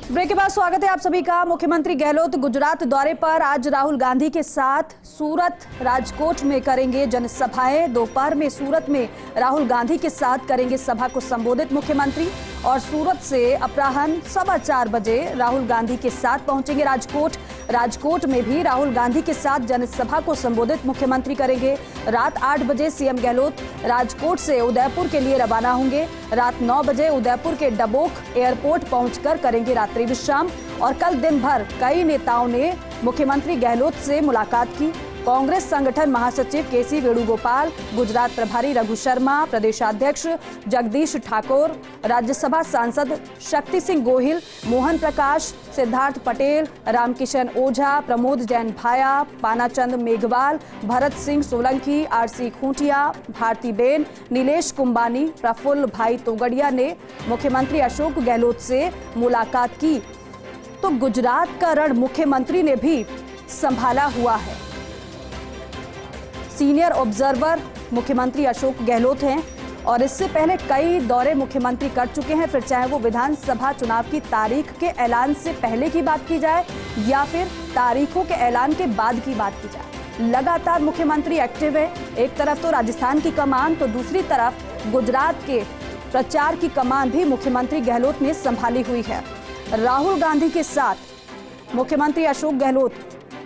Break के बाद स्वागत है आप सभी का। मुख्यमंत्री गहलोत गुजरात दौरे पर आज राहुल गांधी के साथ सूरत, राजकोट में करेंगे जनसभाएं। दोपहर में सूरत में राहुल गांधी के साथ करेंगे सभा को संबोधित मुख्यमंत्री और सूरत से अपराह्न 4:15 बजे राहुल गांधी के साथ पहुंचेंगे राजकोट। राजकोट में भी राहुल गांधी के साथ जनसभा को संबोधित मुख्यमंत्री करेंगे। रात 8 बजे सीएम गहलोत राजकोट से उदयपुर के लिए रवाना होंगे। रात 9 बजे उदयपुर के डबोक एयरपोर्ट पहुंचकर करेंगे रात्रि विश्राम। और कल दिन भर कई नेताओं ने मुख्यमंत्री गहलोत से मुलाकात की। कांग्रेस संगठन महासचिव केसी वेणुगोपाल, गुजरात प्रभारी रघु शर्मा, प्रदेशाध्यक्ष जगदीश ठाकुर, राज्यसभा सांसद शक्ति सिंह गोहिल, मोहन प्रकाश, सिद्धार्थ पटेल, रामकिशन ओझा, प्रमोद जैन भाया, पानाचंद मेघवाल, भरत सिंह सोलंकी, आरसी खूंटिया, भारती बेन, नीलेश कुंबानी, प्रफुल्ल भाई तोगड़िया ने मुख्यमंत्री अशोक गहलोत से मुलाकात की। तो गुजरात का रण मुख्यमंत्री ने भी संभाला हुआ है। सीनियर ऑब्जर्वर मुख्यमंत्री अशोक गहलोत हैं और इससे पहले कई दौरे मुख्यमंत्री कर चुके हैं। फिर चाहे वो विधानसभा चुनाव की तारीख के ऐलान से पहले की बात की जाए या फिर तारीखों के ऐलान के बाद की बात की जाए, लगातार मुख्यमंत्री एक्टिव है। एक तरफ तो राजस्थान की कमान तो दूसरी तरफ गुजरात के प्रचार की कमान भी मुख्यमंत्री गहलोत ने संभाली हुई है। राहुल गांधी के साथ मुख्यमंत्री अशोक गहलोत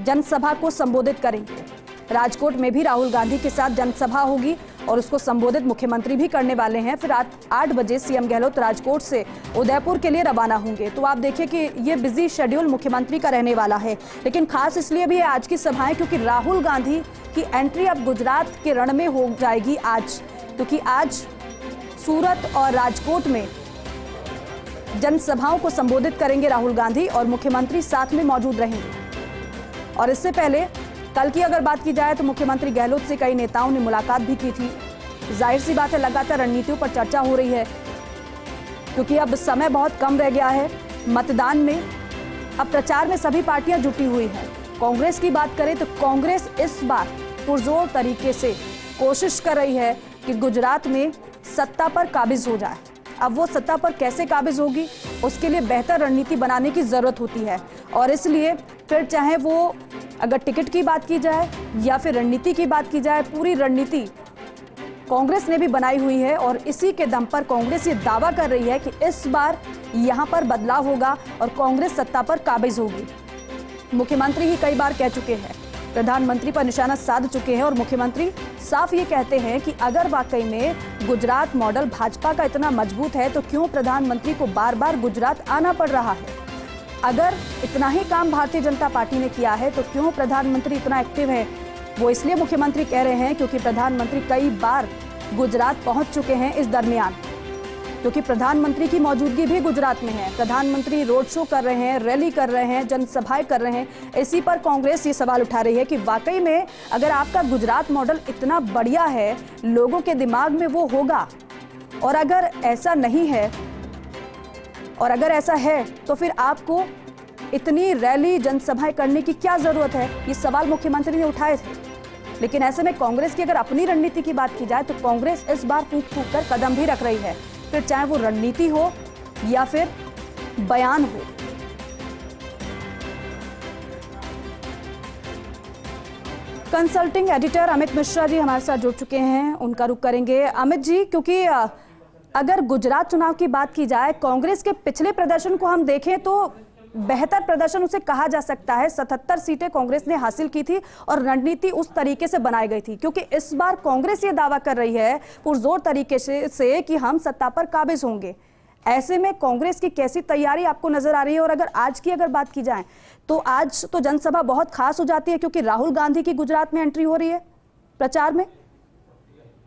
जनसभा को संबोधित करेंगे। राजकोट में भी राहुल गांधी के साथ जनसभा होगी और उसको संबोधित मुख्यमंत्री भी करने वाले हैं। फिर रात 8 बजे सीएम गहलोत राजकोट से उदयपुर के लिए रवाना होंगे। तो आप देखिए कि ये बिजी शेड्यूल मुख्यमंत्री का रहने वाला है, लेकिन खास इसलिए भी है आज की सभाएं क्योंकि राहुल गांधी की एंट्री अब गुजरात के रण में हो जाएगी आज, क्योंकि आज सूरत और राजकोट में जनसभाओं को संबोधित करेंगे राहुल गांधी और मुख्यमंत्री साथ में मौजूद रहेंगे। और इससे पहले कल की अगर बात की जाए तो मुख्यमंत्री गहलोत से कई नेताओं ने मुलाकात भी की थी। जाहिर सी बात है, लगातार रणनीतियों पर चर्चा हो रही है क्योंकि अब समय बहुत कम रह गया है मतदान में। अब प्रचार में सभी पार्टियां जुटी हुई हैं। कांग्रेस की बात करें तो कांग्रेस इस बार पुरजोर तरीके से कोशिश कर रही है कि गुजरात में सत्ता पर काबिज हो जाए। अब वो सत्ता पर कैसे काबिज होगी, उसके लिए बेहतर रणनीति बनाने की जरूरत होती है। और इसलिए फिर चाहे वो अगर टिकट की बात की जाए या फिर रणनीति की बात की जाए, पूरी रणनीति कांग्रेस ने भी बनाई हुई है और इसी के दम पर कांग्रेस ये दावा कर रही है कि इस बार यहां पर बदलाव होगा और कांग्रेस सत्ता पर काबिज होगी। मुख्यमंत्री ही कई बार कह चुके हैं, प्रधानमंत्री पर निशाना साध चुके हैं और मुख्यमंत्री साफ ये कहते हैं कि अगर वाकई में गुजरात मॉडल भाजपा का इतना मजबूत है तो क्यों प्रधानमंत्री को बार बार गुजरात आना पड़ रहा है। अगर इतना ही काम भारतीय जनता पार्टी ने किया है तो क्यों प्रधानमंत्री इतना एक्टिव है। वो इसलिए मुख्यमंत्री कह रहे हैं क्योंकि प्रधानमंत्री कई बार गुजरात पहुंच चुके हैं इस दरमियान, क्योंकि प्रधानमंत्री की मौजूदगी भी गुजरात में है। प्रधानमंत्री रोड शो कर रहे हैं, रैली कर रहे हैं, जनसभाएं कर रहे हैं। इसी पर कांग्रेस ये सवाल उठा रही है कि वाकई में अगर आपका गुजरात मॉडल इतना बढ़िया है, लोगों के दिमाग में वो होगा, और अगर ऐसा नहीं है और अगर ऐसा है तो फिर आपको इतनी रैली जनसभाएं करने की क्या जरूरत है। ये सवाल मुख्यमंत्री ने उठाए थे। लेकिन ऐसे में कांग्रेस की अगर अपनी रणनीति की बात की जाए तो कांग्रेस इस बार फूंक फूंक कर कदम भी रख रही है, फिर चाहे वो रणनीति हो या फिर बयान हो। कंसल्टिंग एडिटर अमित मिश्रा जी हमारे साथ जुड़ चुके हैं, उनका रुख करेंगे। अमित जी, क्योंकि अगर गुजरात चुनाव की बात की जाए, कांग्रेस के पिछले प्रदर्शन को हम देखें तो बेहतर प्रदर्शन उसे कहा जा सकता है। 77 सीटें कांग्रेस ने हासिल की थी और रणनीति उस तरीके से बनाई गई थी, क्योंकि इस बार कांग्रेस ये दावा कर रही है पुरजोर तरीके से कि हम सत्ता पर काबिज होंगे। ऐसे में कांग्रेस की कैसी तैयारी आपको नजर आ रही है। और अगर आज की अगर बात की जाए तो आज तो जनसभा बहुत खास हो जाती है क्योंकि राहुल गांधी की गुजरात में एंट्री हो रही है प्रचार में।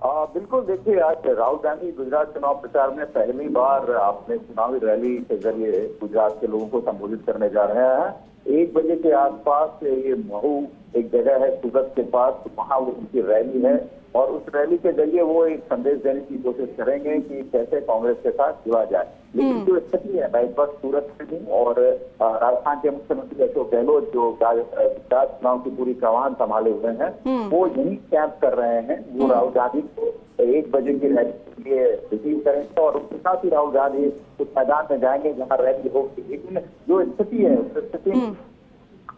बिल्कुल, देखिए आज राहुल गांधी गुजरात चुनाव प्रचार में पहली बार अपने चुनावी रैली के जरिए गुजरात के लोगों को संबोधित करने जा रहे हैं। 1 बजे के आसपास ये महू एक जगह है सूरत के पास, वहाँ वो उनकी रैली है और उस रैली के जरिए वो एक संदेश देने की कोशिश करेंगे कि कैसे कांग्रेस के साथ जुड़ा जाए। लेकिन जो स्थिति है, मैं इस वक्त सूरत में हूँ और राजस्थान के मुख्यमंत्री अशोक गहलोत जो गुजरात चुनाव की पूरी कमान संभाले हुए हैं, वो यही कैंप कर रहे हैं। वो राहुल गांधी को 1 बजे की रैली लिए रिसीव करेंगे और उसके साथ ही राहुल गांधी उस मैदान में जाएंगे जहां रैली होगी। लेकिन जो स्थिति है उस स्थिति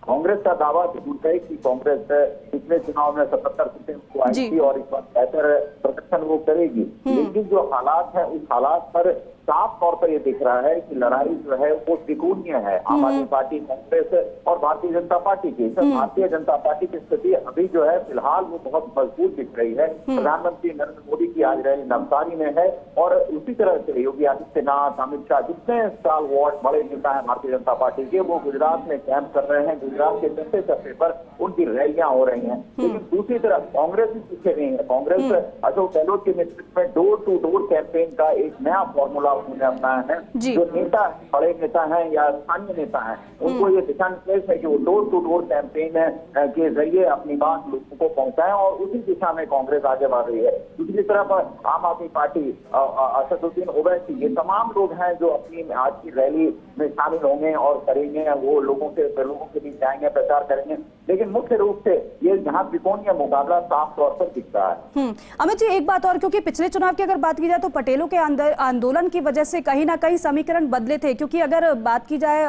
कांग्रेस का दावा जरूर है कि कांग्रेस पिछले चुनाव में 77 सीटें उसको आई थी और इस बार बेहतर प्रदर्शन वो करेगी। लेकिन जो हालात है उस हालात पर साफ तौर पर ये दिख रहा है कि लड़ाई जो है वो त्रिकोणीय है, आम आदमी पार्टी, कांग्रेस और भारतीय जनता पार्टी की। भारतीय जनता पार्टी की स्थिति अभी जो है फिलहाल वो बहुत मजबूत दिख रही है। प्रधानमंत्री नरेंद्र मोदी की आज रैली नवसारी में है और उसी तरह से योगी आदित्यनाथ, अमित शाह, जितने स्टालवार्ट बड़े नेता है भारतीय जनता पार्टी के, वो गुजरात में कैंप कर रहे हैं। गुजरात के चौथे चौथे पर उनकी रैलियां हो रही हैं। लेकिन दूसरी तरफ कांग्रेस भी पीछे नहीं है। कांग्रेस अशोक गहलोत के नेतृत्व में डोर टू डोर कैंपेन का एक नया फॉर्मूला उन्होंने अपनाया है। जो नेता बड़े नेता हैं या स्थानीय नेता हैं, उनको ये दिशा निर्देश है कि वो डोर टू डोर कैंपेन के जरिए अपनी बात लोगों को पहुंचाएं और उसी दिशा में कांग्रेस आगे बढ़ रही है। दूसरी तरफ आम आदमी पार्टी, असदुद्दीन ओवैसी, ये तमाम लोग हैं जो अपनी आज की रैली में शामिल होंगे और करेंगे, वो लोगों के बीच जाएंगे, प्रचार करेंगे। लेकिन मुख्य रूप से ये जहां त्रिकोणीय मुकाबला साफ तौर पर दिख रहा है। अमित जी, एक बात और, क्योंकि पिछले चुनाव की अगर बात की जाए तो पटेलों के आंदोलन की वजह से कहीं ना कहीं समीकरण बदले थे। क्योंकि अगर बात की जाए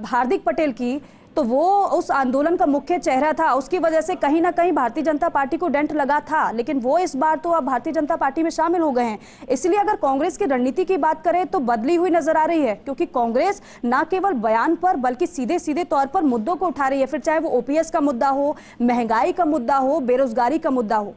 हार्दिक पटेल की, तो वो उस आंदोलन का मुख्य चेहरा था, उसकी वजह से कहीं ना कहीं भारतीय जनता पार्टी को डेंट लगा था। लेकिन वो इस बार तो अब भारतीय जनता पार्टी में शामिल हो गए हैं। इसलिए अगर कांग्रेस की रणनीति की बात करें तो बदली हुई नजर आ रही है, क्योंकि कांग्रेस ना केवल बयान पर बल्कि सीधे सीधे तौर पर मुद्दों को उठा रही है, फिर चाहे वो ओपीएस का मुद्दा हो, महंगाई का मुद्दा हो, बेरोजगारी का मुद्दा हो।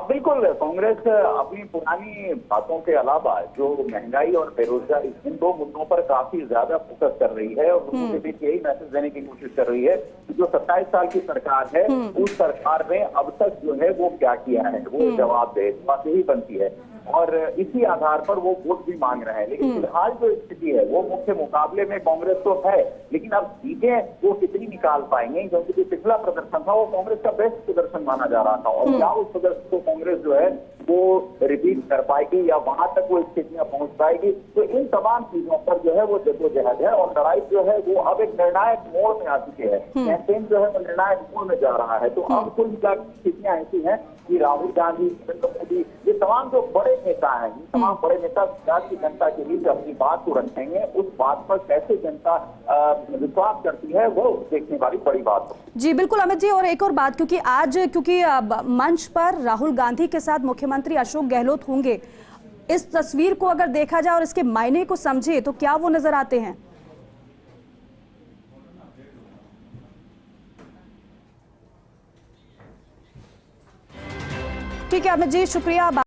बिल्कुल, कांग्रेस अपनी पुरानी बातों के अलावा जो महंगाई और बेरोजगारी, इन दो मुद्दों पर काफी ज्यादा फोकस कर रही है और लोगों के बीच यही मैसेज देने की कोशिश कर रही है कि जो 27 साल की सरकार है उस सरकार ने अब तक जो है वो क्या किया है, वो जवाब दे, बात यही बनती है और इसी आधार पर वो वोट भी मांग रहे हैं। लेकिन फिलहाल जो स्थिति है वो मुख्य मुकाबले में कांग्रेस तो है, लेकिन अब सीटें वो कितनी निकाल पाएंगे, क्योंकि जो पिछला प्रदर्शन था वो कांग्रेस का बेस्ट प्रदर्शन माना जा रहा था और क्या उस प्रदर्शन को कांग्रेस जो है वो रिपीट कर पाएगी या वहां तक वो स्थितियां पहुंच पाएगी। तो इन तमाम चीजों पर जो है वो जद्दोजहद है और लड़ाई जो है वो अब एक निर्णायक मोड़ में आ चुकी है। कैंपेन जो है वो निर्णायक मोड़ में जा रहा है। तो अब कुल मिलाकर स्थितियां ऐसी हैं कि राहुल गांधी, नरेंद्र मोदी, ये तमाम जो बड़े नेता हैं, ये तमाम बड़े नेता गुजरात की जनता के बीच अपनी बात को रखेंगे। उस बात पर कैसे जनता विश्वास करती है वो देखने वाली बड़ी बात है। जी बिल्कुल अमित जी, और एक और बात, क्योंकि आज मंच पर राहुल गांधी के साथ मुख्यमंत्री अशोक गहलोत होंगे, इस तस्वीर को अगर देखा जाए और इसके मायने को समझे तो क्या वो नजर आते हैं? ठीक है अमित जी, शुक्रिया।